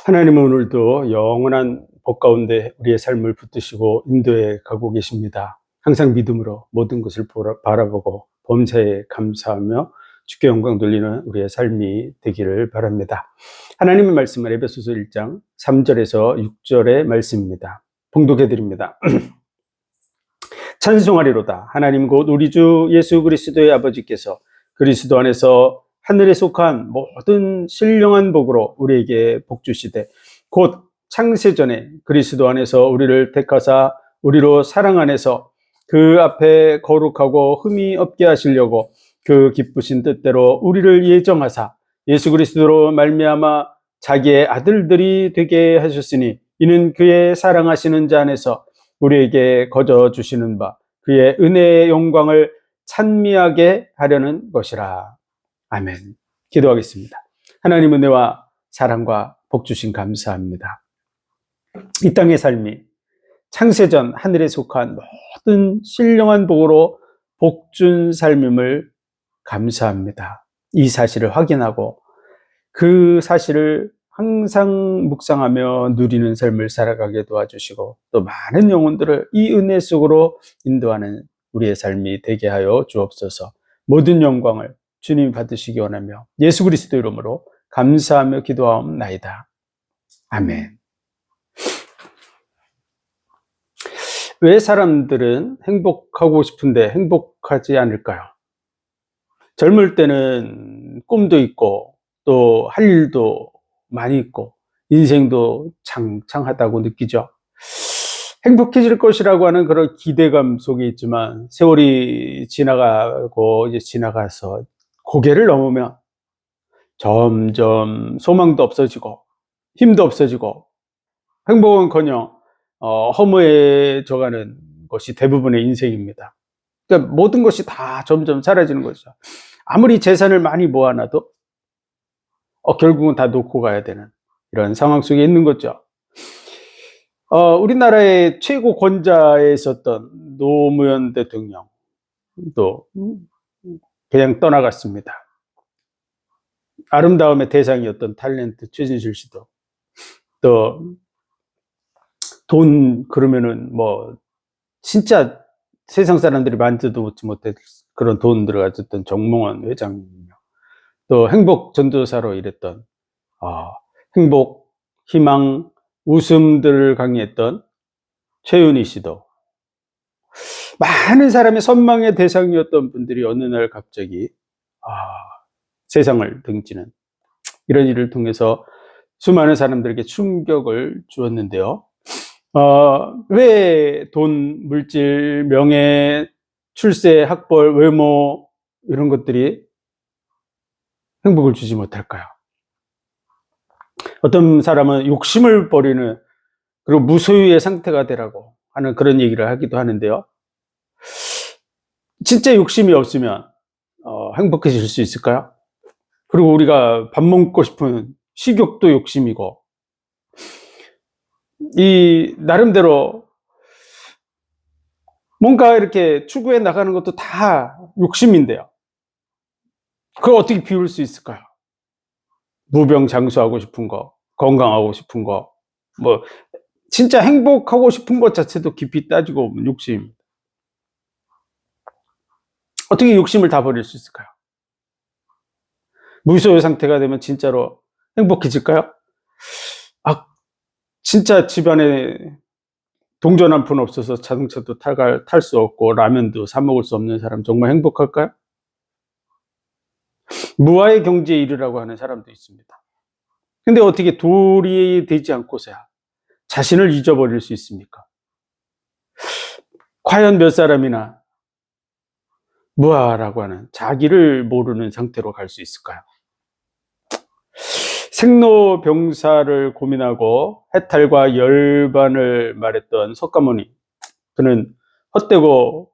하나님은 오늘도 영원한 복 가운데 우리의 삶을 붙드시고 인도해 가고 계십니다. 항상 믿음으로 모든 것을 바라보고 범사에 감사하며 주께 영광 돌리는 우리의 삶이 되기를 바랍니다. 하나님의 말씀은 에베소서 1장 3절에서 6절의 말씀입니다. 봉독해 드립니다. 찬송하리로다. 하나님 곧 우리 주 예수 그리스도의 아버지께서 그리스도 안에서 하늘에 속한 모든 신령한 복으로 우리에게 복 주시되 곧 창세전에 그리스도 안에서 우리를 택하사 우리로 사랑 안에서 그 앞에 거룩하고 흠이 없게 하시려고 그 기쁘신 뜻대로 우리를 예정하사 예수 그리스도로 말미암아 자기의 아들들이 되게 하셨으니 이는 그의 사랑하시는 자 안에서 우리에게 거저 주시는 바 그의 은혜의 영광을 찬미하게 하려는 것이라. 아멘. 기도하겠습니다. 하나님 은혜와 사랑과 복 주신 감사합니다. 이 땅의 삶이 창세전 하늘에 속한 모든 신령한 복으로 복준 삶임을 감사합니다. 이 사실을 확인하고 그 사실을 항상 묵상하며 누리는 삶을 살아가게 도와주시고 또 많은 영혼들을 이 은혜 속으로 인도하는 우리의 삶이 되게 하여 주옵소서. 모든 영광을 주님 받으시기 원하며 예수 그리스도 이름으로 감사하며 기도하옵나이다. 아멘. 왜 사람들은 행복하고 싶은데 행복하지 않을까요? 젊을 때는 꿈도 있고 또 할 일도 많이 있고 인생도 창창하다고 느끼죠. 행복해질 것이라고 하는 그런 기대감 속에 있지만 세월이 지나가고 이제 지나가서 고개를 넘으면 점점 소망도 없어지고 힘도 없어지고 행복은커녕 허무해져가는 것이 대부분의 인생입니다. 그러니까 모든 것이 다 점점 사라지는 거죠. 아무리 재산을 많이 모아놔도 결국은 다 놓고 가야 되는 이런 상황 속에 있는 거죠. 우리나라의 최고 권좌에 있었던 노무현 대통령도 그냥 떠나갔습니다. 아름다움의 대상이었던 탤런트 최진실 씨도 또 돈 그러면은 진짜 세상 사람들이 만져도 보지 못할 그런 돈들을 가졌던 정몽원 회장님이며 또 행복 전도사로 일했던 행복, 희망, 웃음들을 강의했던 최윤희 씨도 많은 사람의 선망의 대상이었던 분들이 어느 날 갑자기 세상을 등지는 이런 일을 통해서 수많은 사람들에게 충격을 주었는데요. 왜 돈, 물질, 명예, 출세, 학벌, 외모 이런 것들이 행복을 주지 못할까요? 어떤 사람은 욕심을 버리는 그리고 무소유의 상태가 되라고 하는 그런 얘기를 하기도 하는데요. 진짜 욕심이 없으면 행복해질 수 있을까요? 그리고 우리가 밥 먹고 싶은 식욕도 욕심이고 이 나름대로 뭔가 이렇게 추구해 나가는 것도 다 욕심인데요. 그걸 어떻게 비울 수 있을까요? 무병장수하고 싶은 거, 건강하고 싶은 거, 진짜 행복하고 싶은 것 자체도 깊이 따지고 보면 욕심입니다. 어떻게 욕심을 다 버릴 수 있을까요? 무소유 상태가 되면 진짜로 행복해질까요? 진짜 집안에 동전 한 푼 없어서 자동차도 탈 수 없고 라면도 사 먹을 수 없는 사람 정말 행복할까요? 무아의 경지에 이르라고 하는 사람도 있습니다. 근데 어떻게 돌이 되지 않고서야 자신을 잊어버릴 수 있습니까? 과연 몇 사람이나 무아라고 하는 자기를 모르는 상태로 갈 수 있을까요? 생로병사를 고민하고 해탈과 열반을 말했던 석가모니, 그는 헛되고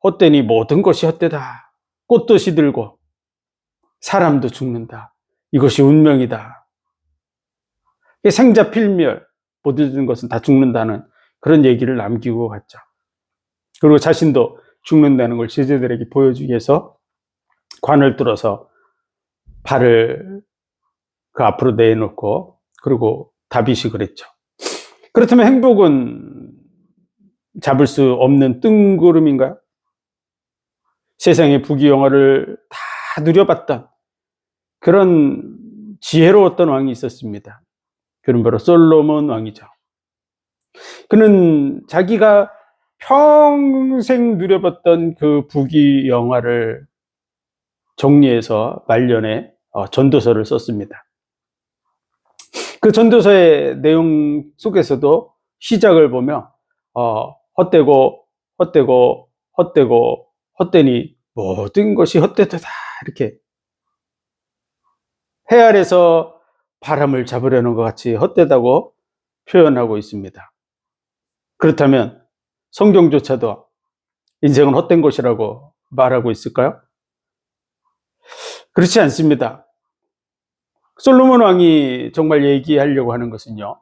헛되니 모든 것이 헛되다. 꽃도 시들고 사람도 죽는다. 이것이 운명이다. 생자 필멸, 모든 것은 다 죽는다는 그런 얘기를 남기고 갔죠. 그리고 자신도 죽는다는 걸 제자들에게 보여주기 위해서 관을 뚫어서 발을 그 앞으로 내놓고 그리고 다윗이 그랬죠. 그렇다면 행복은 잡을 수 없는 뜬구름인가요? 세상의 부귀영화를 다 누려봤던 그런 지혜로웠던 왕이 있었습니다. 그는 바로 솔로몬 왕이죠. 그는 자기가 평생 누려봤던 그 부귀영화를 정리해서 말년에 전도서를 썼습니다. 그 전도서의 내용 속에서도 시작을 보면 헛되고 헛되고 헛되고 헛되니 모든 것이 헛되도다, 이렇게 해 아래서 바람을 잡으려는 것 같이 헛되다고 표현하고 있습니다. 그렇다면 성경조차도 인생은 헛된 것이라고 말하고 있을까요? 그렇지 않습니다. 솔로몬 왕이 정말 얘기하려고 하는 것은요,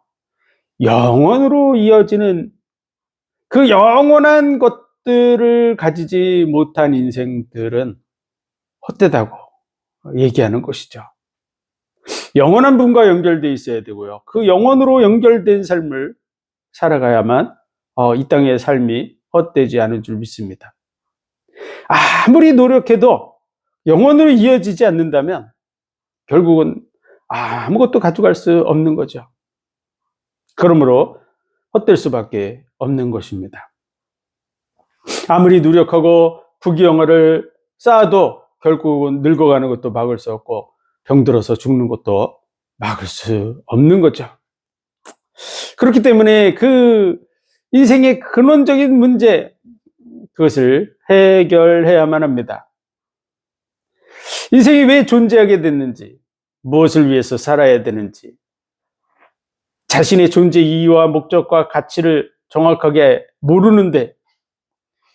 영원으로 이어지는 그 영원한 것들을 가지지 못한 인생들은 헛되다고 얘기하는 것이죠. 영원한 분과 연결되어 있어야 되고요. 그 영원으로 연결된 삶을 살아가야만 이 땅의 삶이 헛되지 않은 줄 믿습니다. 아무리 노력해도 영원으로 이어지지 않는다면 결국은 아무것도 가져갈 수 없는 거죠. 그러므로 헛될 수밖에 없는 것입니다. 아무리 노력하고 부귀영화를 쌓아도 결국은 늙어가는 것도 막을 수 없고 병들어서 죽는 것도 막을 수 없는 거죠. 그렇기 때문에 그 인생의 근원적인 문제, 그것을 해결해야만 합니다. 인생이 왜 존재하게 됐는지, 무엇을 위해서 살아야 되는지, 자신의 존재 이유와 목적과 가치를 정확하게 모르는데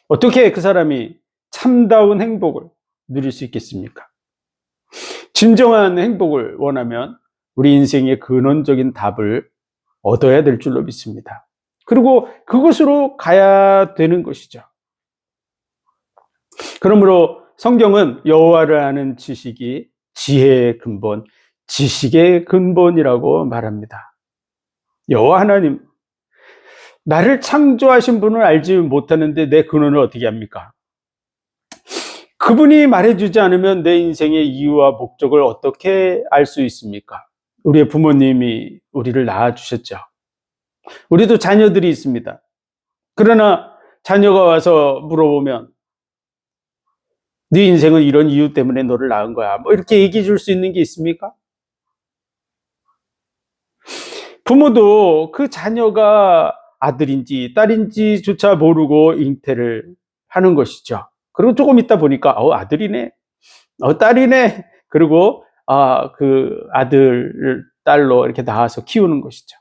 어떻게 그 사람이 참다운 행복을 누릴 수 있겠습니까? 진정한 행복을 원하면 우리 인생의 근원적인 답을 얻어야 될 줄로 믿습니다. 그리고 그것으로 가야 되는 것이죠. 그러므로 성경은 여호와를 아는 지식이 지혜의 근본, 지식의 근본이라고 말합니다. 여호와 하나님, 나를 창조하신 분을 알지 못하는데 내 근원을 어떻게 합니까? 그분이 말해주지 않으면 내 인생의 이유와 목적을 어떻게 알 수 있습니까? 우리의 부모님이 우리를 낳아주셨죠. 우리도 자녀들이 있습니다. 그러나 자녀가 와서 물어보면 네 인생은 이런 이유 때문에 너를 낳은 거야, 뭐 이렇게 얘기해 줄 수 있는 게 있습니까? 부모도 그 자녀가 아들인지 딸인지조차 모르고 잉태를 하는 것이죠. 그리고 조금 있다 보니까 아들이네, 딸이네, 그리고 그 아들을 딸로 이렇게 낳아서 키우는 것이죠.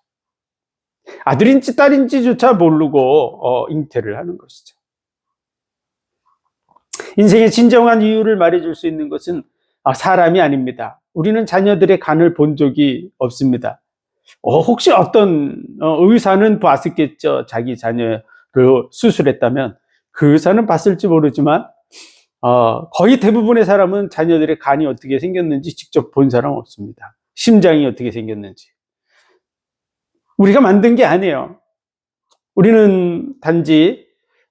아들인지 딸인지조차 모르고 잉태를 하는 것이죠. 인생의 진정한 이유를 말해줄 수 있는 것은 사람이 아닙니다. 우리는 자녀들의 간을 본 적이 없습니다. 혹시 어떤 의사는 봤었겠죠. 자기 자녀를 수술했다면 그 의사는 봤을지 모르지만 거의 대부분의 사람은 자녀들의 간이 어떻게 생겼는지 직접 본 사람 없습니다. 심장이 어떻게 생겼는지. 우리가 만든 게 아니에요. 우리는 단지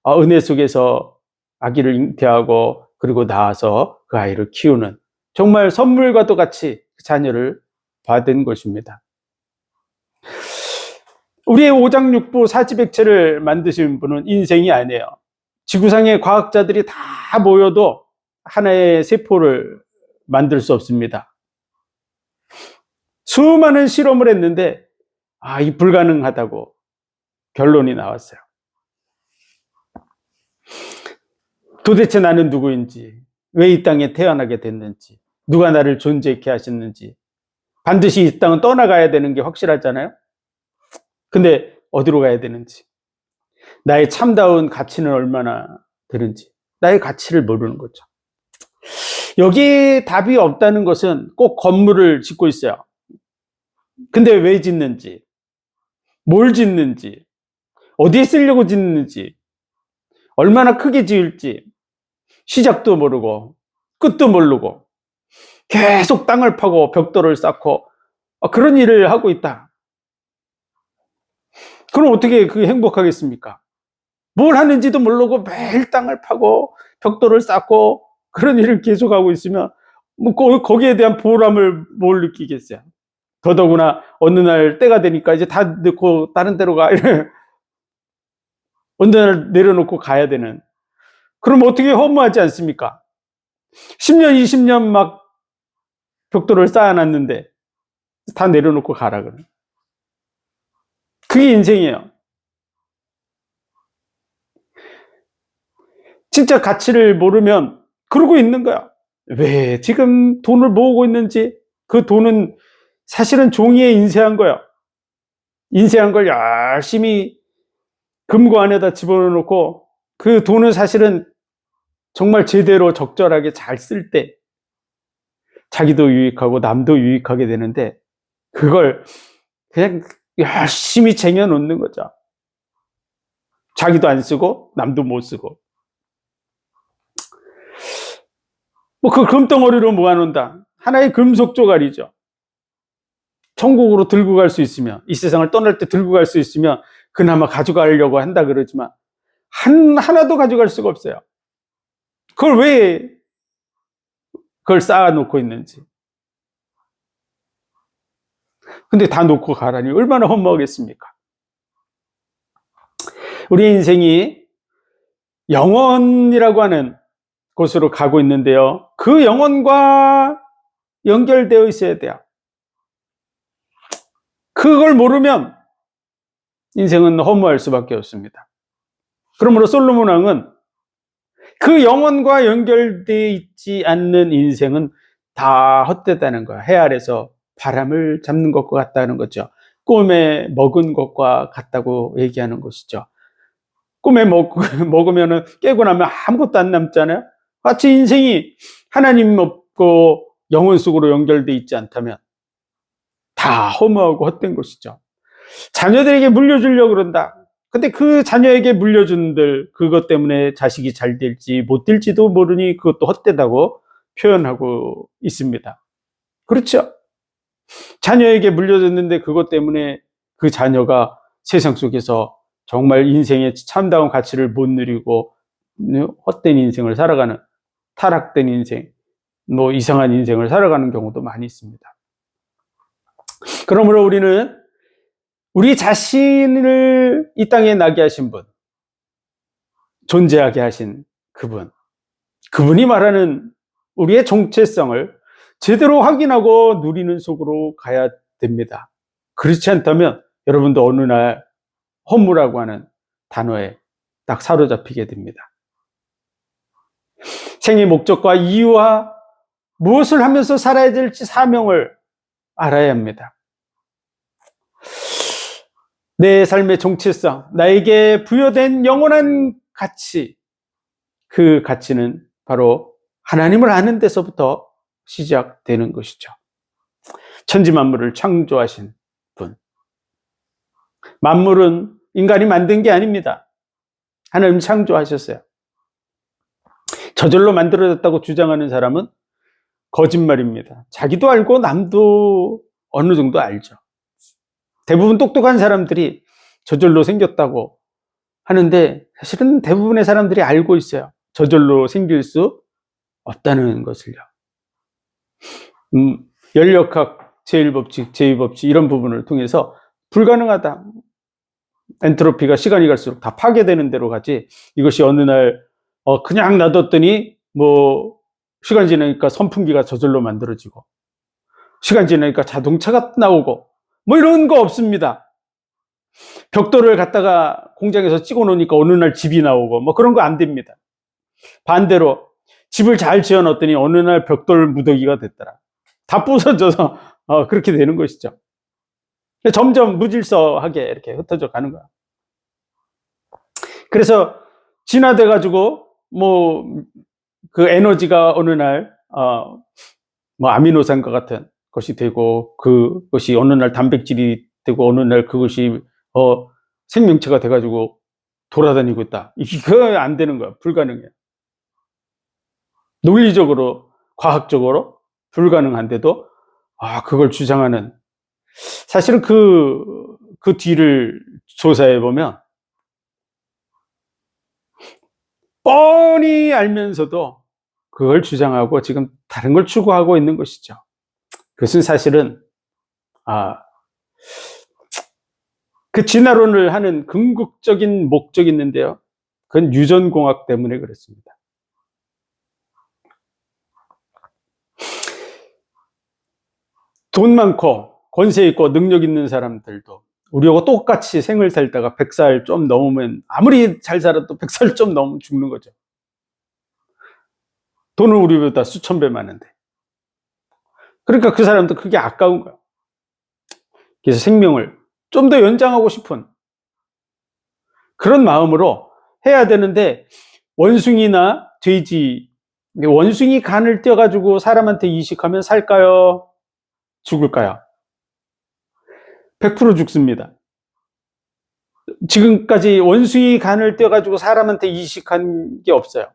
은혜 속에서 아기를 잉태하고 그리고 낳아서 그 아이를 키우는, 정말 선물과 똑같이 자녀를 받은 것입니다. 우리의 오장육부 사지백체를 만드신 분은 인생이 아니에요. 지구상의 과학자들이 다 모여도 하나의 세포를 만들 수 없습니다. 수많은 실험을 했는데 이 불가능하다고 결론이 나왔어요. 도대체 나는 누구인지, 왜 이 땅에 태어나게 됐는지, 누가 나를 존재케 하셨는지, 반드시 이 땅은 떠나가야 되는 게 확실하잖아요. 근데 어디로 가야 되는지, 나의 참다운 가치는 얼마나 되는지, 나의 가치를 모르는 거죠. 여기에 답이 없다는 것은 꼭 건물을 짓고 있어요. 근데 왜 짓는지, 뭘 짓는지, 어디에 쓰려고 짓는지, 얼마나 크게 지을지 시작도 모르고 끝도 모르고 계속 땅을 파고 벽돌을 쌓고 그런 일을 하고 있다. 그럼 어떻게 그게 행복하겠습니까? 뭘 하는지도 모르고 매일 땅을 파고 벽돌을 쌓고 그런 일을 계속하고 있으면 뭐 거기에 대한 보람을 뭘 느끼겠어요? 더더구나 어느 날 때가 되니까 이제 다 넣고 다른 데로 가. 어느 날 내려놓고 가야 되는. 그럼 어떻게 허무하지 않습니까? 10년, 20년 막 벽돌을 쌓아놨는데 다 내려놓고 가라 그래. 그게 인생이에요. 진짜 가치를 모르면 그러고 있는 거야. 왜 지금 돈을 모으고 있는지, 그 돈은 사실은 종이에 인쇄한 거야. 인쇄한 걸 열심히 금고 안에다 집어넣고, 그 돈은 사실은 정말 제대로 적절하게 잘 쓸 때 자기도 유익하고 남도 유익하게 되는데, 그걸 그냥 열심히 쟁여놓는 거죠. 자기도 안 쓰고 남도 못 쓰고. 뭐 그 금덩어리로 모아놓는다. 하나의 금속 조각이죠. 천국으로 들고 갈 수 있으면, 이 세상을 떠날 때 들고 갈 수 있으면 그나마 가져가려고 한다 그러지만 하나도 가져갈 수가 없어요. 그걸 왜 그걸 쌓아놓고 있는지. 근데 다 놓고 가라니 얼마나 허무하겠습니까? 우리 인생이 영원이라고 하는 곳으로 가고 있는데요. 그 영혼과 연결되어 있어야 돼요. 그걸 모르면 인생은 허무할 수밖에 없습니다. 그러므로 솔로몬 왕은 그 영혼과 연결되어 있지 않는 인생은 다 헛되다는 거야. 해 아래서 바람을 잡는 것과 같다는 거죠. 꿈에 먹은 것과 같다고 얘기하는 것이죠. 꿈에 먹으면 깨고 나면 아무것도 안 남잖아요. 같이 인생이 하나님 없고 영혼 속으로 연결되어 있지 않다면 다 허무하고 헛된 것이죠. 자녀들에게 물려주려고 그런다. 근데 그 자녀에게 물려준들 그것 때문에 자식이 잘 될지 못 될지도 모르니 그것도 헛되다고 표현하고 있습니다. 그렇죠? 자녀에게 물려줬는데 그것 때문에 그 자녀가 세상 속에서 정말 인생의 참다운 가치를 못 누리고 헛된 인생을 살아가는, 타락된 인생, 뭐 이상한 인생을 살아가는 경우도 많이 있습니다. 그러므로 우리는 우리 자신을 이 땅에 나게 하신 분, 존재하게 하신 그분이 말하는 우리의 정체성을 제대로 확인하고 누리는 속으로 가야 됩니다. 그렇지 않다면 여러분도 어느 날 허무라고 하는 단어에 딱 사로잡히게 됩니다. 생의 목적과 이유와 무엇을 하면서 살아야 될지 사명을 알아야 합니다. 내 삶의 정체성, 나에게 부여된 영원한 가치, 그 가치는 바로 하나님을 아는 데서부터 시작되는 것이죠. 천지 만물을 창조하신 분. 만물은 인간이 만든 게 아닙니다. 하나님 창조하셨어요. 저절로 만들어졌다고 주장하는 사람은 거짓말입니다. 자기도 알고 남도 어느 정도 알죠. 대부분 똑똑한 사람들이 저절로 생겼다고 하는데 사실은 대부분의 사람들이 알고 있어요. 저절로 생길 수 없다는 것을요. 연력학 제1법칙, 제2법칙 이런 부분을 통해서 불가능하다. 엔트로피가 시간이 갈수록 다 파괴되는 대로 가지 이것이 어느 날 그냥 놔뒀더니 뭐 시간 지나니까 선풍기가 저절로 만들어지고 시간 지나니까 자동차가 나오고 뭐 이런 거 없습니다. 벽돌을 갖다가 공장에서 찍어 놓으니까 어느 날 집이 나오고 뭐 그런 거 안 됩니다. 반대로 집을 잘 지어 놨더니 어느 날 벽돌 무더기가 됐더라. 다 부서져서 그렇게 되는 것이죠. 점점 무질서하게 이렇게 흩어져 가는 거야. 그래서 진화돼 가지고 뭐 그 에너지가 어느 날 뭐 아미노산과 같은 것이 되고 그것이 어느 날 단백질이 되고 어느 날 그것이 생명체가 돼 가지고 돌아다니고 있다. 이거 안 되는 거야. 불가능해요. 논리적으로 과학적으로 불가능한데도 그걸 주장하는 사실은 그 뒤를 조사해 보면 뻔히 알면서도 그걸 주장하고 지금 다른 걸 추구하고 있는 것이죠. 그것은 사실은 그 진화론을 하는 궁극적인 목적이 있는데요. 그건 유전공학 때문에 그렇습니다. 돈 많고 권세 있고 능력 있는 사람들도 우리하고 똑같이 생을 살다가 100살 좀 넘으면 아무리 잘 살아도 100살 좀 넘으면 죽는 거죠. 돈은 우리보다 수천 배 많은데. 그러니까 그 사람도 그게 아까운 거야. 그래서 생명을 좀 더 연장하고 싶은 그런 마음으로 해야 되는데, 원숭이나 돼지, 원숭이 간을 떼어가지고 사람한테 이식하면 살까요? 죽을까요? 100% 죽습니다. 지금까지 원숭이 간을 떼어가지고 사람한테 이식한 게 없어요.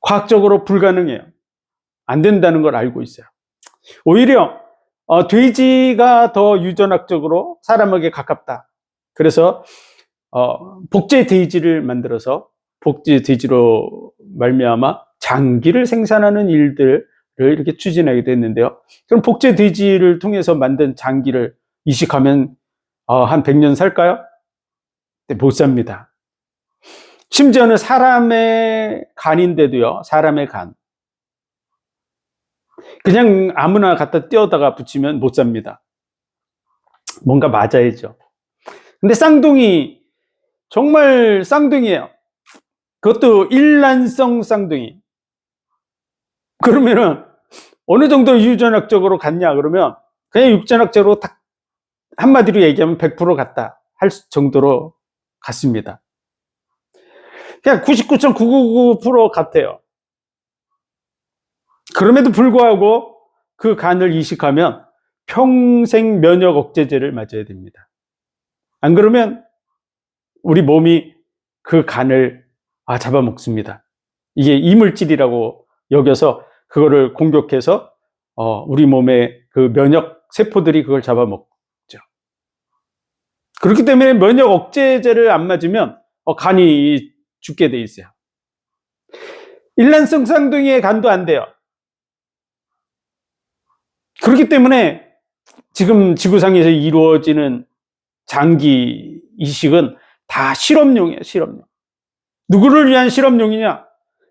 과학적으로 불가능해요. 안 된다는 걸 알고 있어요. 오히려 돼지가 더 유전학적으로 사람에게 가깝다. 그래서 복제 돼지를 만들어서 복제 돼지로 말미암아 장기를 생산하는 일들을 이렇게 추진하게 됐는데요. 그럼 복제 돼지를 통해서 만든 장기를 이식하면 한 100년 살까요? 네, 못 삽니다. 심지어는 사람의 간인데도요. 사람의 간. 그냥 아무나 갖다 띄어다가 붙이면 못 삽니다. 뭔가 맞아야죠. 근데 쌍둥이, 정말 쌍둥이에요. 그것도 일란성 쌍둥이. 그러면은 어느 정도 유전학적으로 같냐 그러면 그냥 유전학적으로 딱 한마디로 얘기하면 100% 같다 할 정도로 같습니다. 그냥 99.999% 같아요. 그럼에도 불구하고 그 간을 이식하면 평생 면역 억제제를 맞아야 됩니다. 안 그러면 우리 몸이 그 간을 잡아먹습니다. 이게 이물질이라고 여겨서 그거를 공격해서 우리 몸의 그 면역 세포들이 그걸 잡아먹죠. 그렇기 때문에 면역 억제제를 안 맞으면 간이 죽게 돼 있어요. 일란성 쌍둥이의 간도 안 돼요. 그렇기 때문에 지금 지구상에서 이루어지는 장기 이식은 다 실험용이에요. 실험용. 누구를 위한 실험용이냐?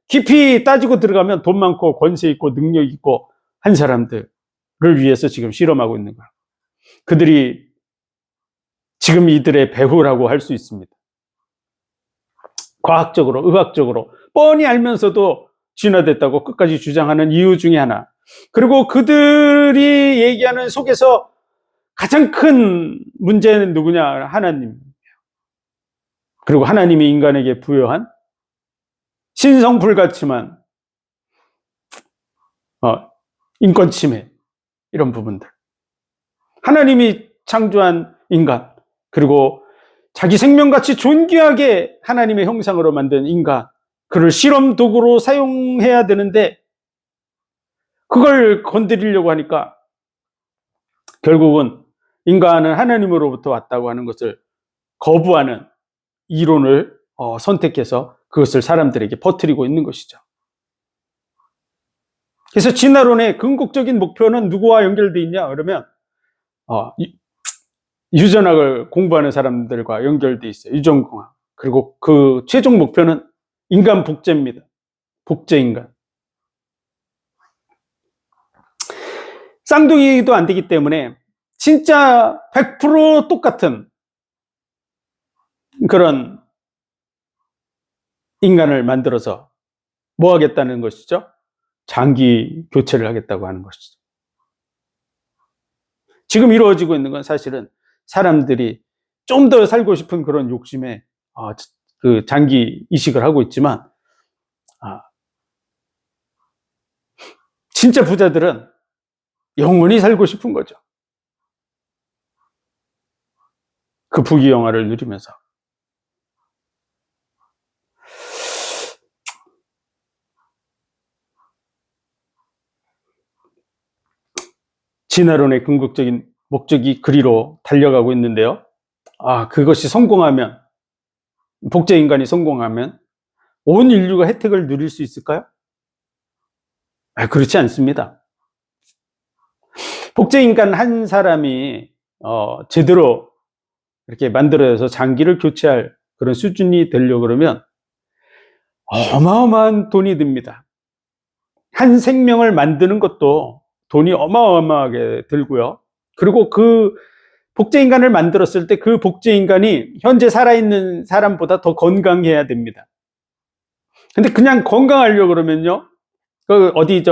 깊이 따지고 들어가면 돈 많고 권세 있고 능력 있고 한 사람들을 위해서 지금 실험하고 있는 거야. 그들이 지금 이들의 배후라고 할 수 있습니다. 과학적으로, 의학적으로 뻔히 알면서도 진화됐다고 끝까지 주장하는 이유 중에 하나. 그리고 그들이 얘기하는 속에서 가장 큰 문제는 누구냐? 하나님. 그리고 하나님이 인간에게 부여한 신성불가침한 인권 침해, 이런 부분들. 하나님이 창조한 인간, 그리고 자기 생명같이 존귀하게 하나님의 형상으로 만든 인간, 그를 실험 도구로 사용해야 되는데 그걸 건드리려고 하니까 결국은 인간은 하나님으로부터 왔다고 하는 것을 거부하는 이론을 선택해서 그것을 사람들에게 퍼뜨리고 있는 것이죠. 그래서 진화론의 궁극적인 목표는 누구와 연결되어 있냐 그러면 유전학을 공부하는 사람들과 연결되어 있어요. 유전공학. 그리고 그 최종 목표는 인간 복제입니다. 복제 인간. 쌍둥이도 안 되기 때문에 진짜 100% 똑같은 그런 인간을 만들어서 뭐 하겠다는 것이죠? 장기 교체를 하겠다고 하는 것이죠. 지금 이루어지고 있는 건 사실은 사람들이 좀 더 살고 싶은 그런 욕심에 그 장기 이식을 하고 있지만 진짜 부자들은 영원히 살고 싶은 거죠. 그 부귀영화를 누리면서. 진화론의 궁극적인 목적이 그리로 달려가고 있는데요. 그것이 성공하면, 복제 인간이 성공하면 온 인류가 혜택을 누릴 수 있을까요? 그렇지 않습니다. 복제 인간 한 사람이 제대로 이렇게 만들어서 장기를 교체할 그런 수준이 되려고 그러면 어마어마한 돈이 듭니다. 한 생명을 만드는 것도 돈이 어마어마하게 들고요. 그리고 그 복제 인간을 만들었을 때 그 복제 인간이 현재 살아있는 사람보다 더 건강해야 됩니다. 근데 그냥 건강하려고 그러면요, 어디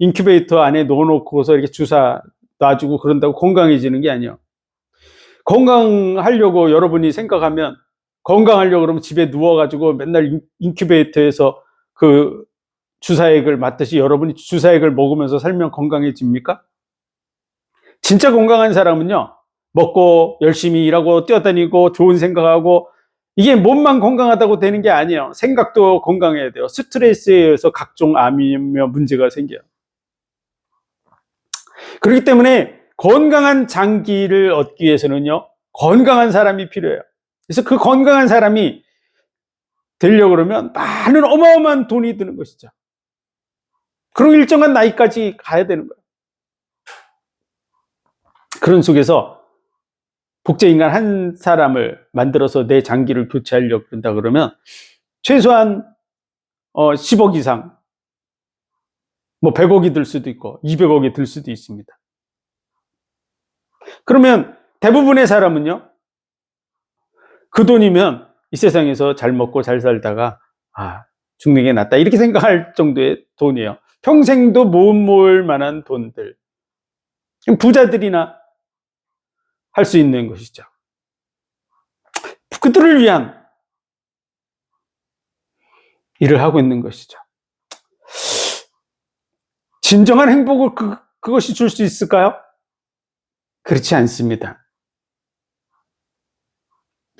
인큐베이터 안에 넣어놓고서 이렇게 주사 놔주고 그런다고 건강해지는 게 아니에요. 건강하려고 여러분이 생각하면, 건강하려고 그러면 집에 누워가지고 맨날 인큐베이터에서 그 주사액을 맞듯이 여러분이 주사액을 먹으면서 살면 건강해집니까? 진짜 건강한 사람은요, 먹고 열심히 일하고 뛰어다니고 좋은 생각하고, 이게 몸만 건강하다고 되는 게 아니에요. 생각도 건강해야 돼요. 스트레스에 의해서 각종 암이며 문제가 생겨요. 그렇기 때문에 건강한 장기를 얻기 위해서는요, 건강한 사람이 필요해요. 그래서 그 건강한 사람이 되려고 그러면 많은 어마어마한 돈이 드는 것이죠. 그럼 일정한 나이까지 가야 되는 거예요. 그런 속에서 복제인간 한 사람을 만들어서 내 장기를 교체하려고 그런다 그러면 최소한 10억 이상, 뭐 100억이 들 수도 있고 200억이 들 수도 있습니다. 그러면 대부분의 사람은요, 그 돈이면 이 세상에서 잘 먹고 잘 살다가 죽는 게 낫다 이렇게 생각할 정도의 돈이에요. 평생도 못 모을 만한 돈들, 부자들이나 할 수 있는 것이죠. 그들을 위한 일을 하고 있는 것이죠. 진정한 행복을 그것이 줄 수 있을까요? 그렇지 않습니다.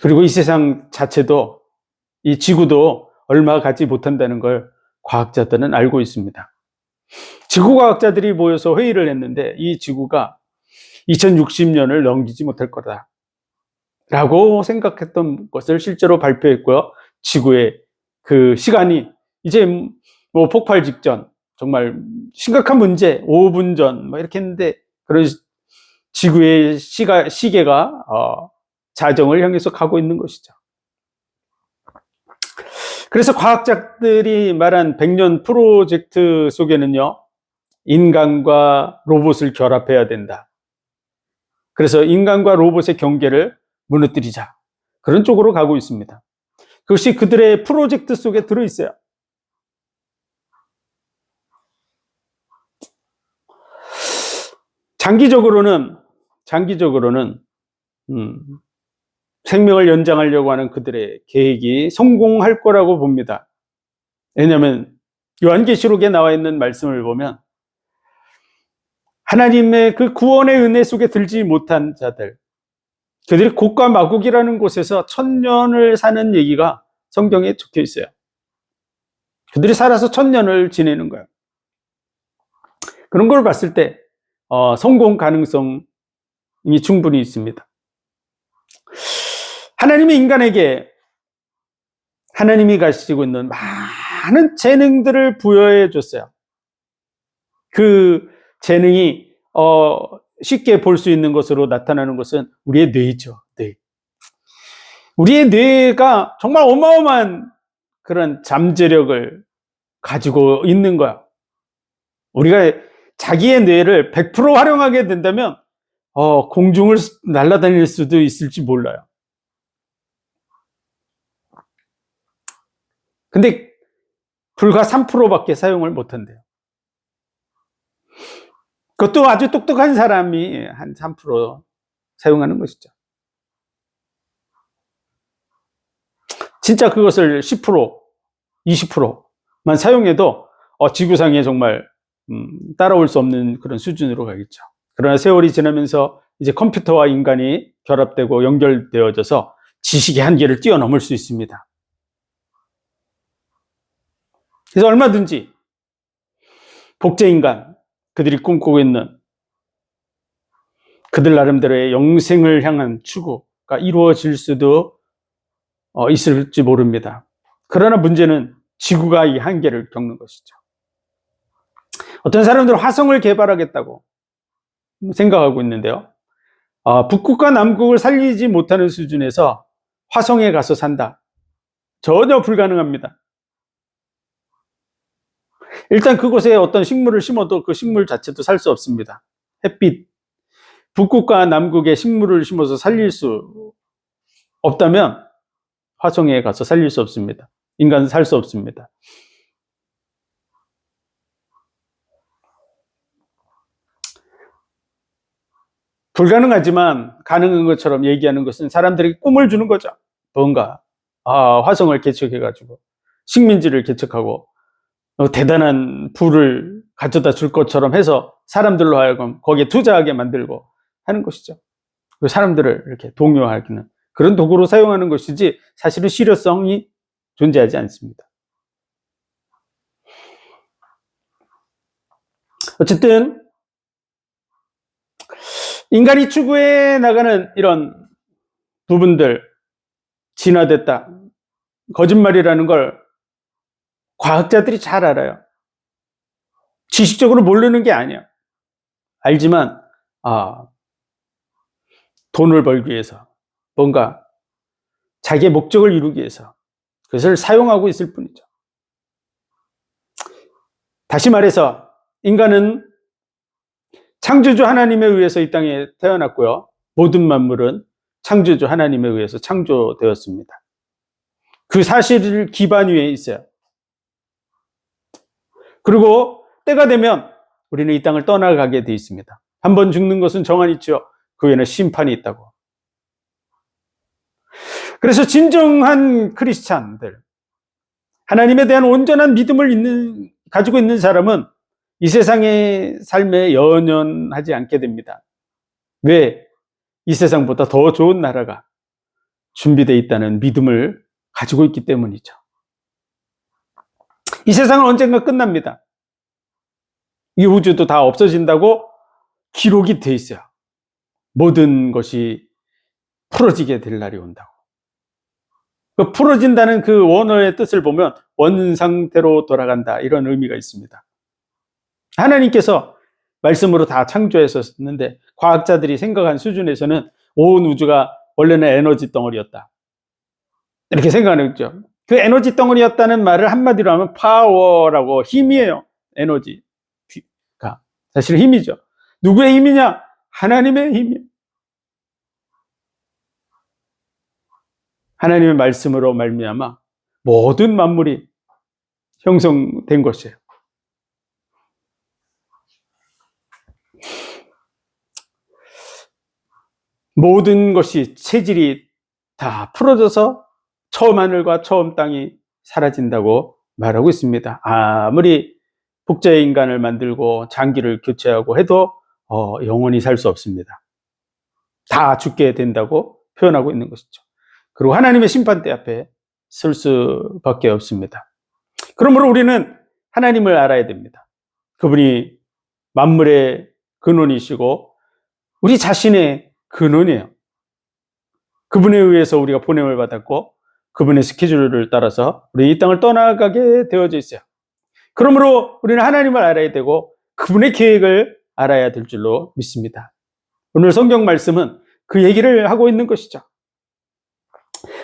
그리고 이 세상 자체도, 이 지구도 얼마 갖지 못한다는 걸 과학자들은 알고 있습니다. 지구과학자들이 모여서 회의를 했는데 이 지구가 2060년을 넘기지 못할 거다 라고 생각했던 것을 실제로 발표했고요. 지구의 그 시간이 이제 뭐 폭발 직전, 정말 심각한 문제, 5분 전 이렇게 했는데, 그런 지구의 시계가 자정을 향해서 가고 있는 것이죠. 그래서 과학자들이 말한 100년 프로젝트 속에는요, 인간과 로봇을 결합해야 된다. 그래서 인간과 로봇의 경계를 무너뜨리자, 그런 쪽으로 가고 있습니다. 그것이 그들의 프로젝트 속에 들어있어요. 장기적으로는 생명을 연장하려고 하는 그들의 계획이 성공할 거라고 봅니다. 왜냐하면 요한계시록에 나와 있는 말씀을 보면 하나님의 그 구원의 은혜 속에 들지 못한 자들, 그들이 곡과 마곡이라는 곳에서 1000년을 사는 얘기가 성경에 적혀 있어요. 그들이 살아서 1000년을 지내는 거예요. 그런 걸 봤을 때 성공 가능성이 충분히 있습니다. 하나님이 인간에게 하나님이 가지고 있는 많은 재능들을 부여해 줬어요. 그 재능이 쉽게 볼 수 있는 것으로 나타나는 것은 우리의 뇌죠. 뇌. 우리의 뇌가 정말 어마어마한 그런 잠재력을 가지고 있는 거야. 우리가 자기의 뇌를 100% 활용하게 된다면 공중을 날아다닐 수도 있을지 몰라요. 근데 불과 3%밖에 사용을 못한대요. 그것도 아주 똑똑한 사람이 한 3% 사용하는 것이죠. 진짜 그것을 10%, 20%만 사용해도 지구상에 정말 따라올 수 없는 그런 수준으로 가겠죠. 그러나 세월이 지나면서 이제 컴퓨터와 인간이 결합되고 연결되어져서 지식의 한계를 뛰어넘을 수 있습니다. 그래서 얼마든지 복제인간, 그들이 꿈꾸고 있는 그들 나름대로의 영생을 향한 추구가 이루어질 수도 있을지 모릅니다. 그러나 문제는 지구가 이 한계를 겪는 것이죠. 어떤 사람들은 화성을 개발하겠다고 생각하고 있는데요. 북극과 남극을 살리지 못하는 수준에서 화성에 가서 산다. 전혀 불가능합니다. 일단 그곳에 어떤 식물을 심어도 그 식물 자체도 살 수 없습니다. 햇빛, 북극과 남극에 식물을 심어서 살릴 수 없다면 화성에 가서 살릴 수 없습니다. 인간은 살 수 없습니다. 불가능하지만 가능한 것처럼 얘기하는 것은 사람들에게 꿈을 주는 거죠. 뭔가 화성을 개척해가지고 식민지를 개척하고 대단한 부를 가져다 줄 것처럼 해서 사람들로 하여금 거기에 투자하게 만들고 하는 것이죠. 그 사람들을 이렇게 동요하기는 그런 도구로 사용하는 것이지 사실은 실효성이 존재하지 않습니다. 어쨌든 인간이 추구해 나가는 이런 부분들, 진화됐다, 거짓말이라는 걸 과학자들이 잘 알아요. 지식적으로 모르는 게 아니야. 알지만 돈을 벌기 위해서 뭔가 자기의 목적을 이루기 위해서 그것을 사용하고 있을 뿐이죠. 다시 말해서 인간은 창조주 하나님에 의해서 이 땅에 태어났고요. 모든 만물은 창조주 하나님에 의해서 창조되었습니다. 그 사실을 기반 위에 있어요. 그리고 때가 되면 우리는 이 땅을 떠나가게 돼 있습니다. 한번 죽는 것은 정한 있죠. 그 후에는 심판이 있다고. 그래서 진정한 크리스찬들, 하나님에 대한 온전한 믿음을 가지고 있는 사람은 이 세상의 삶에 연연하지 않게 됩니다. 왜? 이 세상보다 더 좋은 나라가 준비되어 있다는 믿음을 가지고 있기 때문이죠. 이 세상은 언젠가 끝납니다. 이 우주도 다 없어진다고 기록이 돼 있어요. 모든 것이 풀어지게 될 날이 온다고. 그 풀어진다는 그 원어의 뜻을 보면 원상태로 돌아간다 이런 의미가 있습니다. 하나님께서 말씀으로 다 창조했었는데 과학자들이 생각한 수준에서는 온 우주가 원래는 에너지 덩어리였다. 이렇게 생각하는 거죠. 그 에너지 덩어리였다는 말을 한마디로 하면 파워라고, 힘이에요. 에너지가 사실 힘이죠. 누구의 힘이냐? 하나님의 힘이에요. 하나님의 말씀으로 말미암아 모든 만물이 형성된 것이에요. 모든 것이 체질이 다 풀어져서 처음 하늘과 처음 땅이 사라진다고 말하고 있습니다. 아무리 복제의 인간을 만들고 장기를 교체하고 해도 영원히 살 수 없습니다. 다 죽게 된다고 표현하고 있는 것이죠. 그리고 하나님의 심판대 앞에 설 수밖에 없습니다. 그러므로 우리는 하나님을 알아야 됩니다. 그분이 만물의 근원이시고 우리 자신의 근원이에요. 그분에 의해서 우리가 보냄을 받았고 그분의 스케줄을 따라서 우리 이 땅을 떠나가게 되어져 있어요. 그러므로 우리는 하나님을 알아야 되고 그분의 계획을 알아야 될 줄로 믿습니다. 오늘 성경 말씀은 그 얘기를 하고 있는 것이죠.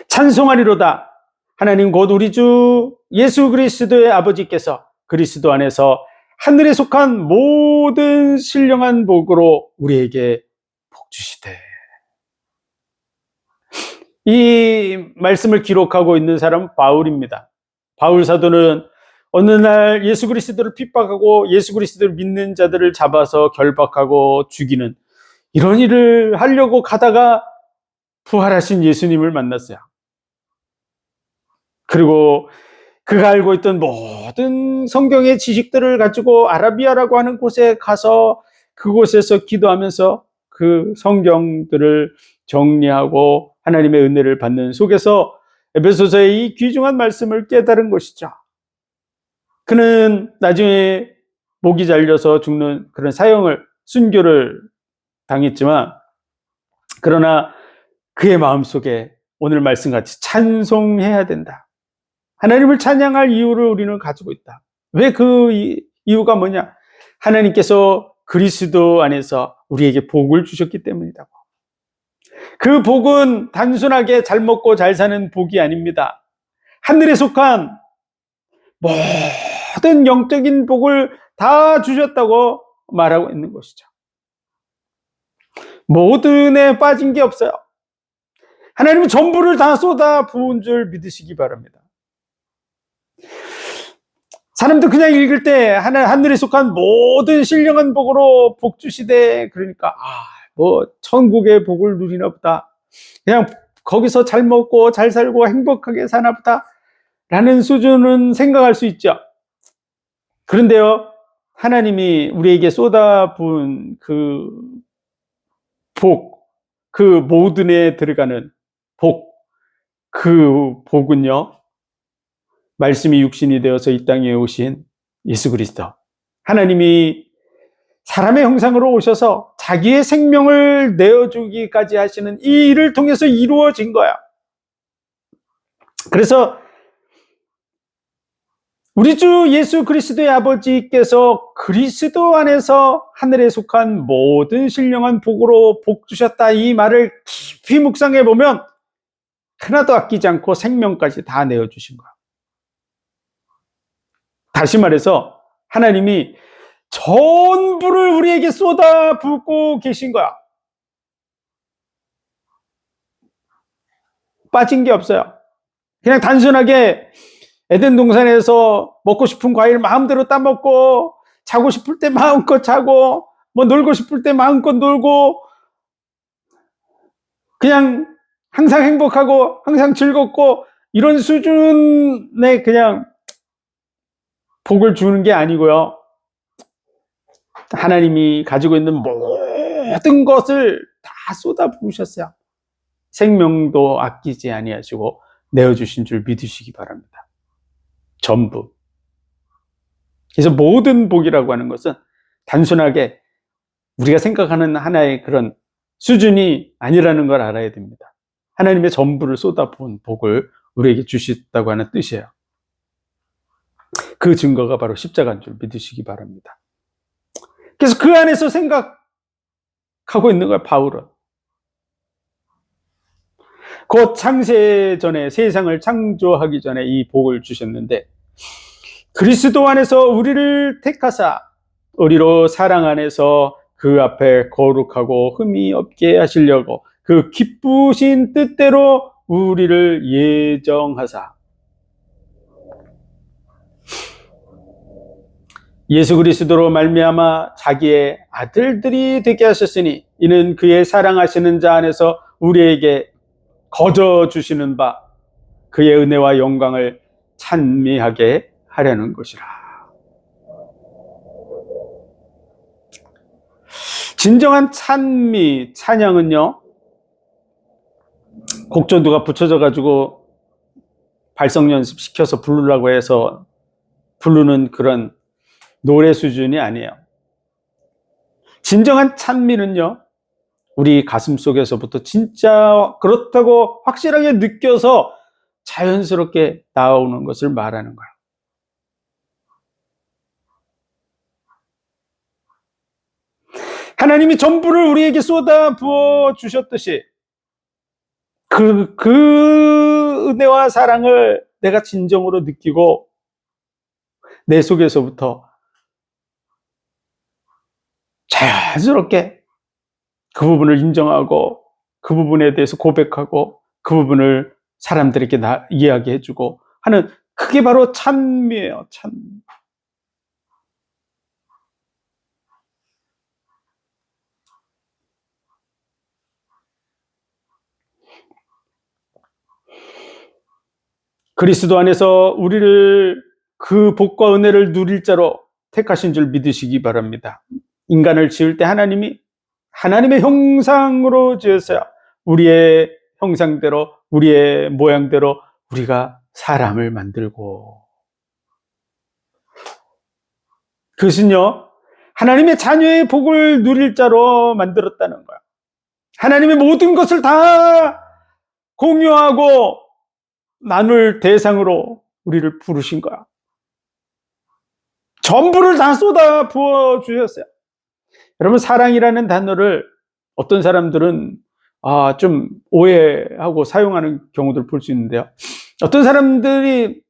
찬송하리로다. 하나님 곧 우리 주 예수 그리스도의 아버지께서 그리스도 안에서 하늘에 속한 모든 신령한 복으로 우리에게 복 주시되. 이 말씀을 기록하고 있는 사람은 바울입니다. 바울 사도는 어느 날 예수 그리스도를 핍박하고 예수 그리스도를 믿는 자들을 잡아서 결박하고 죽이는 이런 일을 하려고 가다가 부활하신 예수님을 만났어요. 그리고 그가 알고 있던 모든 성경의 지식들을 가지고 아라비아라고 하는 곳에 가서 그곳에서 기도하면서 그 성경들을 정리하고 하나님의 은혜를 받는 속에서 에베소서의 이 귀중한 말씀을 깨달은 것이죠. 그는 나중에 목이 잘려서 죽는 그런 순교를 당했지만, 그러나 그의 마음속에 오늘 말씀같이 찬송해야 된다. 하나님을 찬양할 이유를 우리는 가지고 있다. 왜 그 이유가 뭐냐? 하나님께서 그리스도 안에서 우리에게 복을 주셨기 때문이다. 그 복은 단순하게 잘 먹고 잘 사는 복이 아닙니다. 하늘에 속한 모든 영적인 복을 다 주셨다고 말하고 있는 것이죠. 모든에 빠진 게 없어요. 하나님은 전부를 다 쏟아 부은 줄 믿으시기 바랍니다. 사람들 그냥 읽을 때 하늘에 속한 모든 신령한 복으로 복 주시되, 그러니까 천국의 복을 누리나 보다, 그냥 거기서 잘 먹고 잘 살고 행복하게 사나 보다 라는 수준은 생각할 수 있죠. 그런데요, 하나님이 우리에게 쏟아부은 그 복, 그 모든에 들어가는 복, 그 복은요, 말씀이 육신이 되어서 이 땅에 오신 예수 그리스도, 하나님이 사람의 형상으로 오셔서 자기의 생명을 내어주기까지 하시는 이 일을 통해서 이루어진 거야. 그래서 우리 주 예수 그리스도의 아버지께서 그리스도 안에서 하늘에 속한 모든 신령한 복으로 복 주셨다, 이 말을 깊이 묵상해 보면 하나도 아끼지 않고 생명까지 다 내어주신 거야. 다시 말해서 하나님이 전부를 우리에게 쏟아붓고 계신 거야. 빠진 게 없어요. 그냥 단순하게 에덴 동산에서 먹고 싶은 과일 마음대로 따먹고, 자고 싶을 때 마음껏 자고, 놀고 싶을 때 마음껏 놀고, 그냥 항상 행복하고 항상 즐겁고, 이런 수준의 그냥 복을 주는 게 아니고요, 하나님이 가지고 있는 모든 것을 다 쏟아부으셨어요. 생명도 아끼지 아니하시고 내어주신 줄 믿으시기 바랍니다. 전부. 그래서 모든 복이라고 하는 것은 단순하게 우리가 생각하는 하나의 그런 수준이 아니라는 걸 알아야 됩니다. 하나님의 전부를 쏟아부은 복을 우리에게 주셨다고 하는 뜻이에요. 그 증거가 바로 십자가인 줄 믿으시기 바랍니다. 그래서 그 안에서 생각하고 있는 거예요, 바울은. 곧 창세 전에, 세상을 창조하기 전에 이 복을 주셨는데, 그리스도 안에서 우리를 택하사 우리로 사랑 안에서 그 앞에 거룩하고 흠이 없게 하시려고 그 기쁘신 뜻대로 우리를 예정하사, 예수 그리스도로 말미암아 자기의 아들들이 되게 하셨으니 이는 그의 사랑하시는 자 안에서 우리에게 거저 주시는 바 그의 은혜와 영광을 찬미하게 하려는 것이라. 진정한 찬미, 찬양은요, 곡전두가 붙여져 가지고 발성 연습시켜서 부르라고 해서 부르는 그런 노래 수준이 아니에요. 진정한 찬미는요, 우리 가슴 속에서부터 진짜 그렇다고 확실하게 느껴서 자연스럽게 나오는 것을 말하는 거예요. 하나님이 전부를 우리에게 쏟아 부어 주셨듯이 그 은혜와 사랑을 내가 진정으로 느끼고 내 속에서부터 자연스럽게 그 부분을 인정하고 그 부분에 대해서 고백하고 그 부분을 사람들에게 이야기해주고 하는, 그게 바로 찬미예요. 찬미. 그리스도 안에서 우리를 그 복과 은혜를 누릴 자로 택하신 줄 믿으시기 바랍니다. 인간을 지을 때 하나님이 하나님의 형상으로 지었어요. 우리의 형상대로, 우리의 모양대로 우리가 사람을 만들고, 그것은요, 하나님의 자녀의 복을 누릴 자로 만들었다는 거야. 하나님의 모든 것을 다 공유하고 나눌 대상으로 우리를 부르신 거야. 전부를 다 쏟아 부어 주셨어요. 여러분, 사랑이라는 단어를 어떤 사람들은 좀 오해하고 사용하는 경우들 볼 수 있는데요. 어떤 사람들이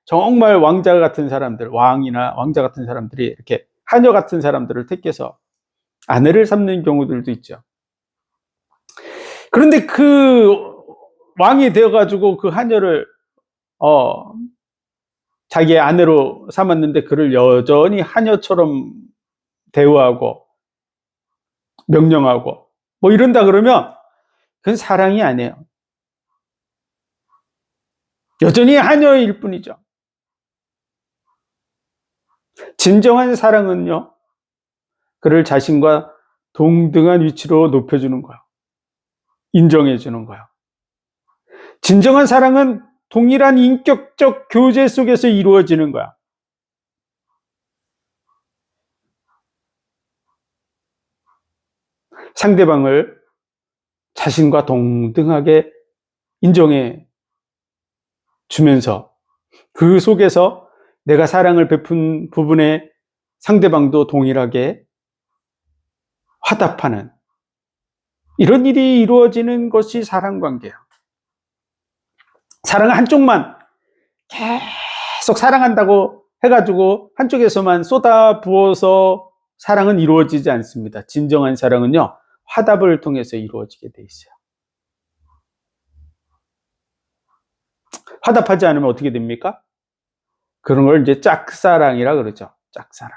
정말 왕자 같은 사람들, 왕이나 왕자 같은 사람들이 이렇게 하녀 같은 사람들을 택해서 아내를 삼는 경우들도 있죠. 그런데 그 왕이 되어가지고 그 하녀를 자기의 아내로 삼았는데 그를 여전히 하녀처럼 대우하고 명령하고 이런다 그러면 그건 사랑이 아니에요. 여전히 하녀일 뿐이죠. 진정한 사랑은요, 그를 자신과 동등한 위치로 높여주는 거예요. 인정해주는 거예요. 진정한 사랑은 동일한 인격적 교제 속에서 이루어지는 거야. 상대방을 자신과 동등하게 인정해 주면서 그 속에서 내가 사랑을 베푼 부분에 상대방도 동일하게 화답하는 이런 일이 이루어지는 것이 사랑관계예요. 사랑은 한쪽만 계속 사랑한다고 해가지고 한쪽에서만 쏟아 부어서 사랑은 이루어지지 않습니다. 진정한 사랑은요, 화답을 통해서 이루어지게 돼 있어요. 화답하지 않으면 어떻게 됩니까? 그런 걸 이제 짝사랑이라 그러죠. 짝사랑.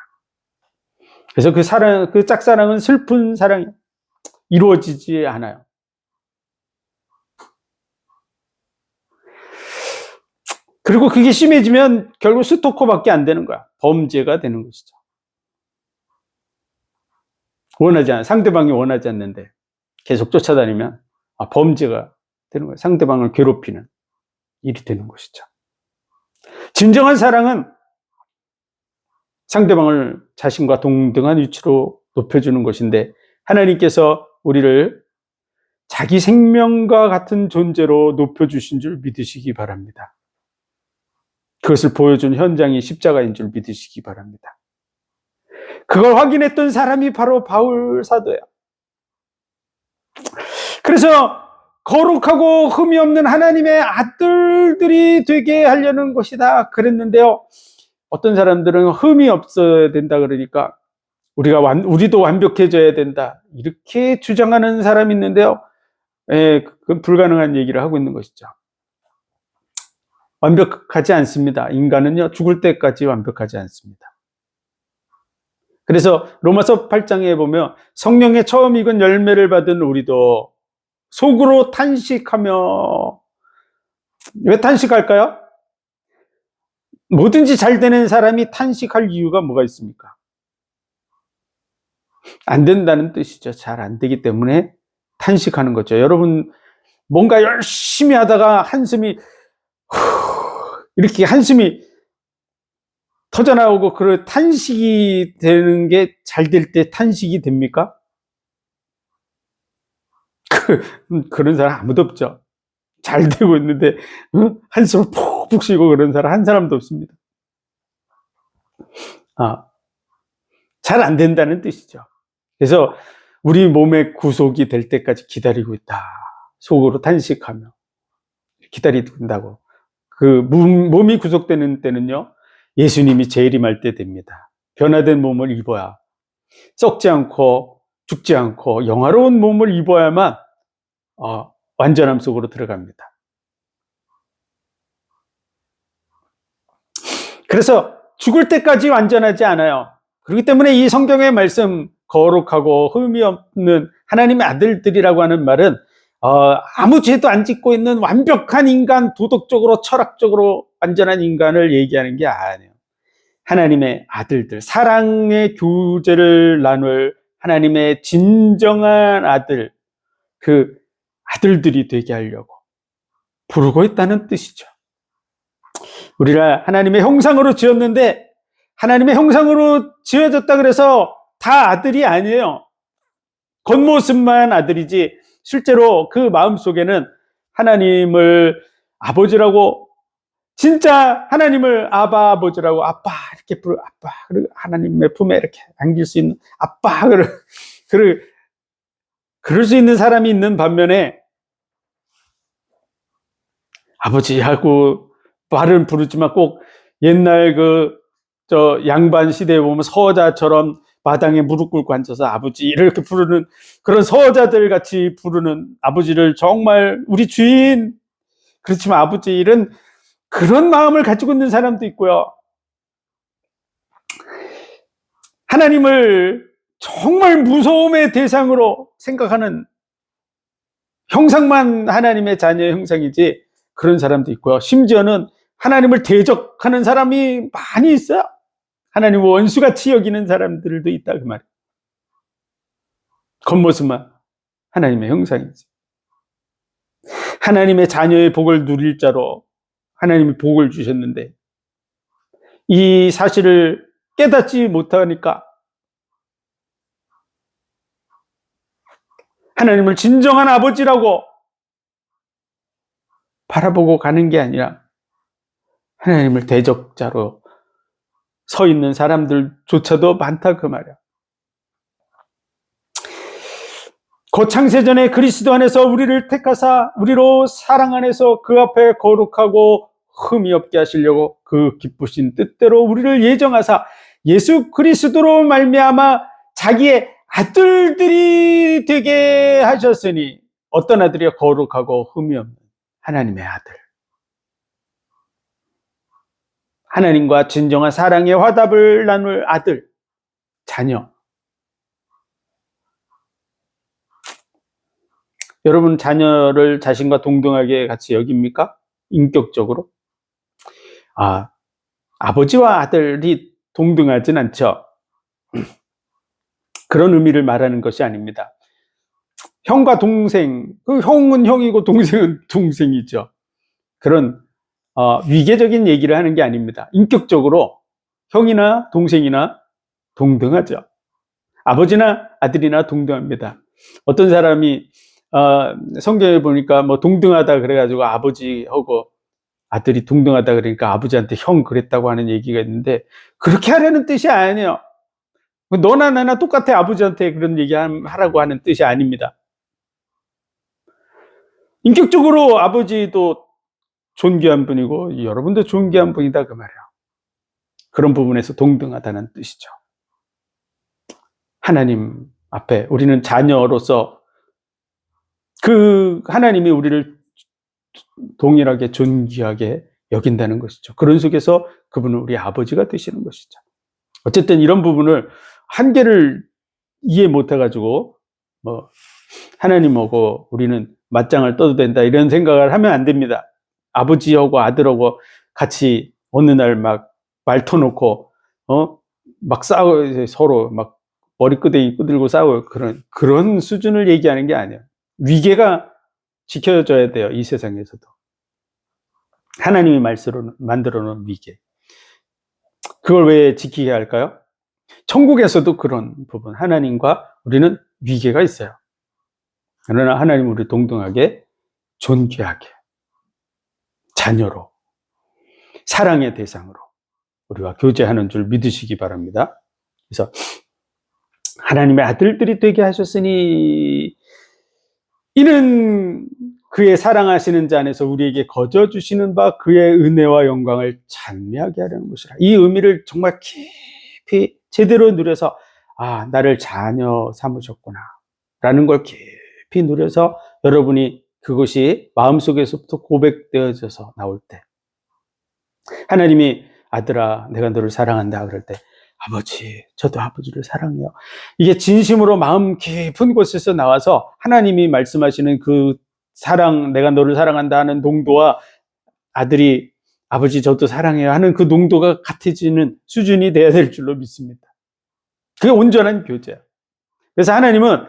그래서 그 짝사랑은 슬픈 사랑이 이루어지지 않아요. 그리고 그게 심해지면 결국 스토커밖에 안 되는 거야. 범죄가 되는 것이죠. 상대방이 원하지 않는데 계속 쫓아다니면 범죄가 되는 거예요. 상대방을 괴롭히는 일이 되는 것이죠. 진정한 사랑은 상대방을 자신과 동등한 위치로 높여주는 것인데, 하나님께서 우리를 자기 생명과 같은 존재로 높여주신 줄 믿으시기 바랍니다. 그것을 보여준 현장이 십자가인 줄 믿으시기 바랍니다. 그걸 확인했던 사람이 바로 바울 사도예요. 그래서 거룩하고 흠이 없는 하나님의 아들들이 되게 하려는 것이다 그랬는데요, 어떤 사람들은 흠이 없어야 된다 그러니까 우리도 완벽해져야 된다 이렇게 주장하는 사람이 있는데요, 그건 불가능한 얘기를 하고 있는 것이죠. 완벽하지 않습니다. 인간은요, 죽을 때까지 완벽하지 않습니다. 그래서 로마서 8장에 보면 성령의 처음 익은 열매를 받은 우리도 속으로 탄식하며, 왜 탄식할까요? 뭐든지 잘 되는 사람이 탄식할 이유가 뭐가 있습니까? 안 된다는 뜻이죠. 잘 안 되기 때문에 탄식하는 거죠. 여러분, 뭔가 열심히 하다가 이렇게 한숨이 터져나오고 그 탄식이 되는 게 잘 될 때 탄식이 됩니까? 그런 사람 아무도 없죠. 잘 되고 있는데 한숨을 푹푹 쉬고 그런 사람 한 사람도 없습니다. 잘 안 된다는 뜻이죠. 그래서 우리 몸의 구속이 될 때까지 기다리고 있다. 속으로 탄식하며 기다린다고. 그 몸이 구속되는 때는요, 예수님이 재림할 때 됩니다. 변화된 몸을 입어야, 썩지 않고 죽지 않고 영화로운 몸을 입어야만 완전함 속으로 들어갑니다. 그래서 죽을 때까지 완전하지 않아요. 그렇기 때문에 이 성경의 말씀, 거룩하고 흠이 없는 하나님의 아들들이라고 하는 말은 아무 죄도 안 짓고 있는 완벽한 인간, 도덕적으로 철학적으로 완전한 인간을 얘기하는 게 아니에요. 하나님의 아들들, 사랑의 교제를 나눌 하나님의 진정한 아들, 그 아들들이 되게 하려고 부르고 있다는 뜻이죠. 우리가 하나님의 형상으로 지었는데 하나님의 형상으로 지어졌다 그래서 다 아들이 아니에요. 겉모습만 아들이지 실제로 그 마음속에는 하나님을 아버지라고, 진짜 하나님을 아버지라고, 아빠 이렇게 부르, 아빠, 그리고 하나님의 품에 이렇게 안길 수 있는 아빠, 그럴 수 있는 사람이 있는 반면에 아버지하고 말은 부르지만 꼭 옛날 양반 시대에 보면 서자처럼 마당에 무릎 꿇고 앉아서 아버지 이렇게 부르는 그런 서자들 같이 부르는 아버지를 정말 우리 주인, 그렇지만 아버지 이런 그런 마음을 가지고 있는 사람도 있고요. 하나님을 정말 무서움의 대상으로 생각하는, 형상만 하나님의 자녀의 형상이지 그런 사람도 있고요. 심지어는 하나님을 대적하는 사람이 많이 있어요. 하나님을 원수같이 여기는 사람들도 있다 그 말이에요. 겉모습만 하나님의 형상이지. 하나님의 자녀의 복을 누릴 자로 하나님이 복을 주셨는데 이 사실을 깨닫지 못하니까 하나님을 진정한 아버지라고 바라보고 가는 게 아니라 하나님을 대적자로 서 있는 사람들조차도 많다 그 말이야. 곧 창세전에 그리스도 안에서 우리를 택하사 우리로 사랑 안에서 그 앞에 거룩하고 흠이 없게 하시려고 그 기쁘신 뜻대로 우리를 예정하사 예수 그리스도로 말미암아 자기의 아들들이 되게 하셨으니, 어떤 아들이야? 거룩하고 흠이 없는 하나님의 아들. 하나님과 진정한 사랑의 화답을 나눌 아들, 자녀. 여러분 자녀를 자신과 동등하게 같이 여깁니까? 인격적으로? 아버지와 아들이 동등하진 않죠. 그런 의미를 말하는 것이 아닙니다. 형과 동생, 그 형은 형이고 동생은 동생이죠. 그런 위계적인 얘기를 하는 게 아닙니다. 인격적으로 형이나 동생이나 동등하죠. 아버지나 아들이나 동등합니다. 어떤 사람이 성경에 보니까 뭐 동등하다 그래가지고 아버지하고 아들이 동등하다 그러니까 아버지한테 형 그랬다고 하는 얘기가 있는데, 그렇게 하려는 뜻이 아니에요. 너나 나나 똑같아 아버지한테 그런 얘기 하라고 하는 뜻이 아닙니다. 인격적으로 아버지도 존귀한 분이고 여러분도 존귀한 분이다 그 말이에요. 그런 부분에서 동등하다는 뜻이죠. 하나님 앞에 우리는 자녀로서 그 하나님이 우리를 동일하게 존귀하게 여긴다는 것이죠. 그런 속에서 그분은 우리 아버지가 되시는 것이죠. 어쨌든 이런 부분을 한계를 이해 못해가지고 뭐 하나님하고 우리는 맞짱을 떠도 된다 이런 생각을 하면 안 됩니다. 아버지하고 아들하고 같이 어느 날 막 말 터놓고 막 싸워, 서로 막 머리끄댕이 끄들고 싸워요. 그런 수준을 얘기하는 게 아니에요. 위계가 지켜져야 돼요. 이 세상에서도. 하나님이 만들어 놓은 위계. 그걸 왜 지키게 할까요? 천국에서도 그런 부분, 하나님과 우리는 위계가 있어요. 그러나 하나님은 우리 동등하게, 존귀하게, 자녀로, 사랑의 대상으로 우리와 교제하는 줄 믿으시기 바랍니다. 그래서 하나님의 아들들이 되게 하셨으니 이는 그의 사랑하시는 자 안에서 우리에게 거저 주시는 바 그의 은혜와 영광을 찬미하게 하려는 것이라. 이 의미를 정말 깊이 제대로 누려서 나를 자녀 삼으셨구나 라는 걸 깊이 누려서 여러분이 그것이 마음속에서부터 고백되어져서 나올 때, 하나님이 아들아 내가 너를 사랑한다 그럴 때 아버지 저도 아버지를 사랑해요, 이게 진심으로 마음 깊은 곳에서 나와서 하나님이 말씀하시는 그 사랑, 내가 너를 사랑한다 하는 농도와 아들이 아버지 저도 사랑해요 하는 그 농도가 같아지는 수준이 돼야 될 줄로 믿습니다. 그게 온전한 교제야. 그래서 하나님은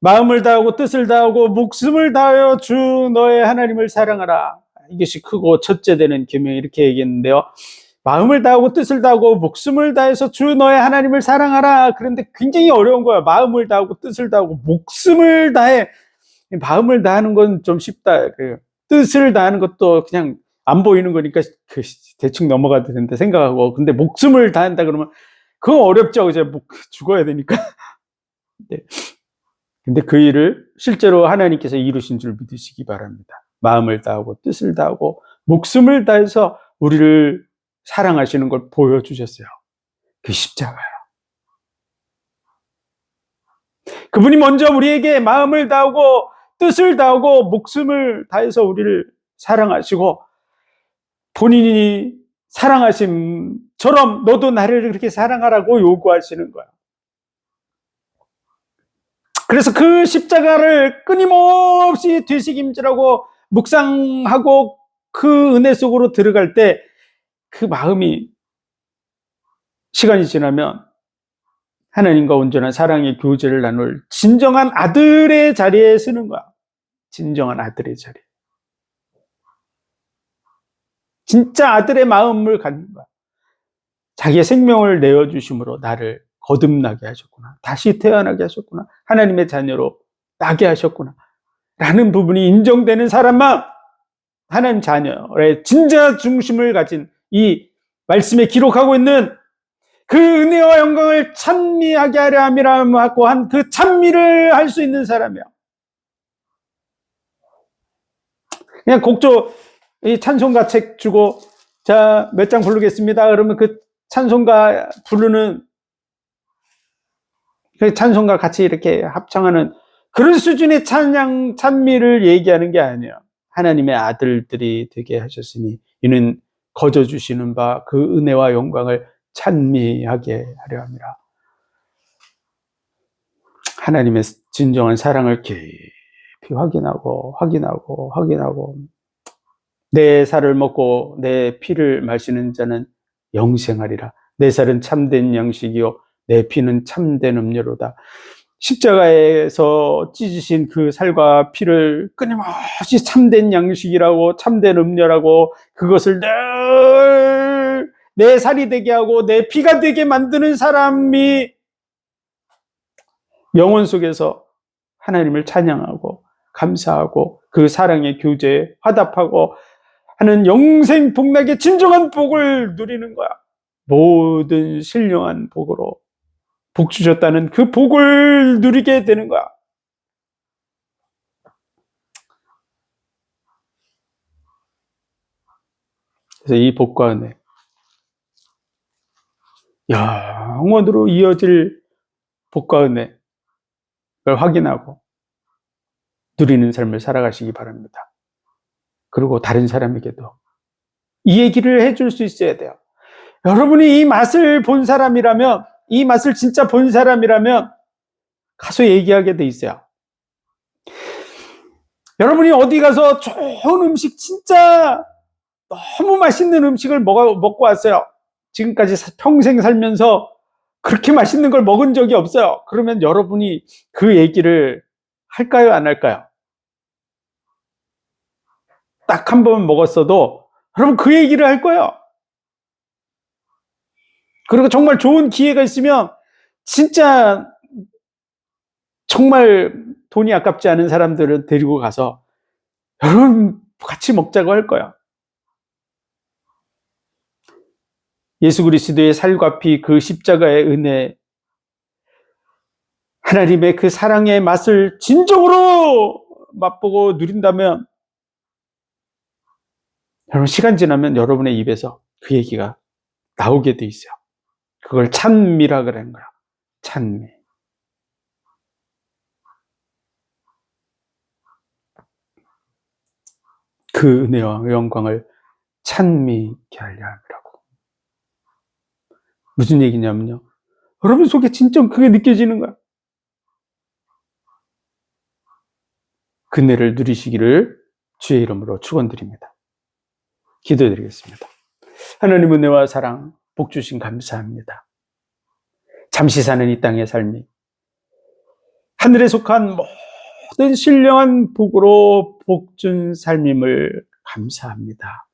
마음을 다하고 뜻을 다하고 목숨을 다하여 주 너의 하나님을 사랑하라, 이것이 크고 첫째 되는 계명이 이렇게 얘기했는데요. 마음을 다하고 뜻을 다하고 목숨을 다해서 주 너의 하나님을 사랑하라. 그런데 굉장히 어려운 거야. 마음을 다하고 뜻을 다하고 목숨을 다해. 마음을 다하는 건 좀 쉽다. 뜻을 다하는 것도 그냥 안 보이는 거니까 대충 넘어가도 된다 생각하고, 근데 목숨을 다한다 그러면 그건 어렵죠. 이제 죽어야 되니까. 근데 그 일을 실제로 하나님께서 이루신 줄 믿으시기 바랍니다. 마음을 다하고 뜻을 다하고 목숨을 다해서 우리를 사랑하시는 걸 보여주셨어요. 그 십자가요. 그분이 먼저 우리에게 마음을 다하고 뜻을 다하고 목숨을 다해서 우리를 사랑하시고, 본인이 사랑하심처럼 너도 나를 그렇게 사랑하라고 요구하시는 거야. 그래서 그 십자가를 끊임없이 되새김질하고 묵상하고 그 은혜 속으로 들어갈 때 그 마음이 시간이 지나면 하나님과 온전한 사랑의 교제를 나눌 진정한 아들의 자리에 서는 거야. 진정한 아들의 자리. 진짜 아들의 마음을 갖는 거야. 자기의 생명을 내어주심으로 나를 거듭나게 하셨구나. 다시 태어나게 하셨구나. 하나님의 자녀로 나게 하셨구나. 라는 부분이 인정되는 사람만 하나님 자녀의 진짜 중심을 가진 이 말씀에 기록하고 있는 그 은혜와 영광을 찬미하게 하려 함이라고 한 그 찬미를 할 수 있는 사람이야. 그냥 곡조 이 찬송가 책 주고 자, 몇 장 부르겠습니다. 그러면 그 찬송가 부르는 그 찬송가 같이 이렇게 합창하는 그런 수준의 찬양, 찬미를 얘기하는 게 아니에요. 하나님의 아들들이 되게 하셨으니 이는 거저 주시는 바 그 은혜와 영광을 찬미하게 하려 함이라. 하나님의 진정한 사랑을 깊이 확인하고 내 살을 먹고 내 피를 마시는 자는 영생하리라. 내 살은 참된 양식이요 내 피는 참된 음료로다. 십자가에서 찢으신 그 살과 피를 끊임없이 참된 양식이라고 참된 음료라고 그것을 늘 내 살이 되게 하고 내 피가 되게 만드는 사람이 영혼 속에서 하나님을 찬양하고 감사하고 그 사랑의 교제에 화답하고 하는 영생 복락의 진정한 복을 누리는 거야. 모든 신령한 복으로 복 주셨다는 그 복을 누리게 되는 거야. 그래서 이 복과 은혜, 영원으로 이어질 복과 은혜를 확인하고 누리는 삶을 살아가시기 바랍니다. 그리고 다른 사람에게도 이 얘기를 해줄 수 있어야 돼요. 여러분이 이 맛을 본 사람이라면, 이 맛을 진짜 본 사람이라면 가서 얘기하게 돼 있어요. 여러분이 어디 가서 좋은 음식, 진짜 너무 맛있는 음식을 먹고 왔어요. 지금까지 평생 살면서 그렇게 맛있는 걸 먹은 적이 없어요. 그러면 여러분이 그 얘기를 할까요, 안 할까요? 딱 한 번 먹었어도 여러분 그 얘기를 할 거예요. 그리고 정말 좋은 기회가 있으면 진짜 정말 돈이 아깝지 않은 사람들을 데리고 가서 여러분 같이 먹자고 할 거야. 예수 그리스도의 살과 피, 그 십자가의 은혜, 하나님의 그 사랑의 맛을 진정으로 맛보고 누린다면 여러분 시간 지나면 여러분의 입에서 그 얘기가 나오게 돼 있어요. 그걸 찬미라 그러는 거야. 찬미. 그 은혜와 영광을 찬미케 하려 함이라고. 무슨 얘기냐면요. 여러분 속에 진정 그게 느껴지는 거야. 그 은혜를 누리시기를 주의 이름으로 축원드립니다. 기도드리겠습니다. 하나님 은혜와 사랑, 복 주신 감사합니다. 잠시 사는 이 땅의 삶이 하늘에 속한 모든 신령한 복으로 복 준 삶임을 감사합니다.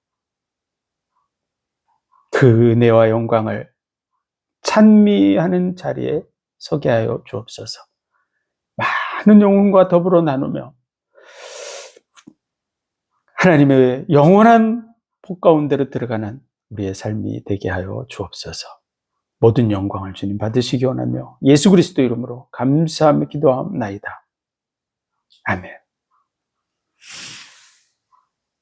그 은혜와 영광을 찬미하는 자리에 서게 하여 주옵소서. 많은 영혼과 더불어 나누며 하나님의 영원한 복 가운데로 들어가는 우리의 삶이 되게 하여 주옵소서. 모든 영광을 주님 받으시기 원하며 예수 그리스도 이름으로 감사하며 기도하옵나이다. 아멘.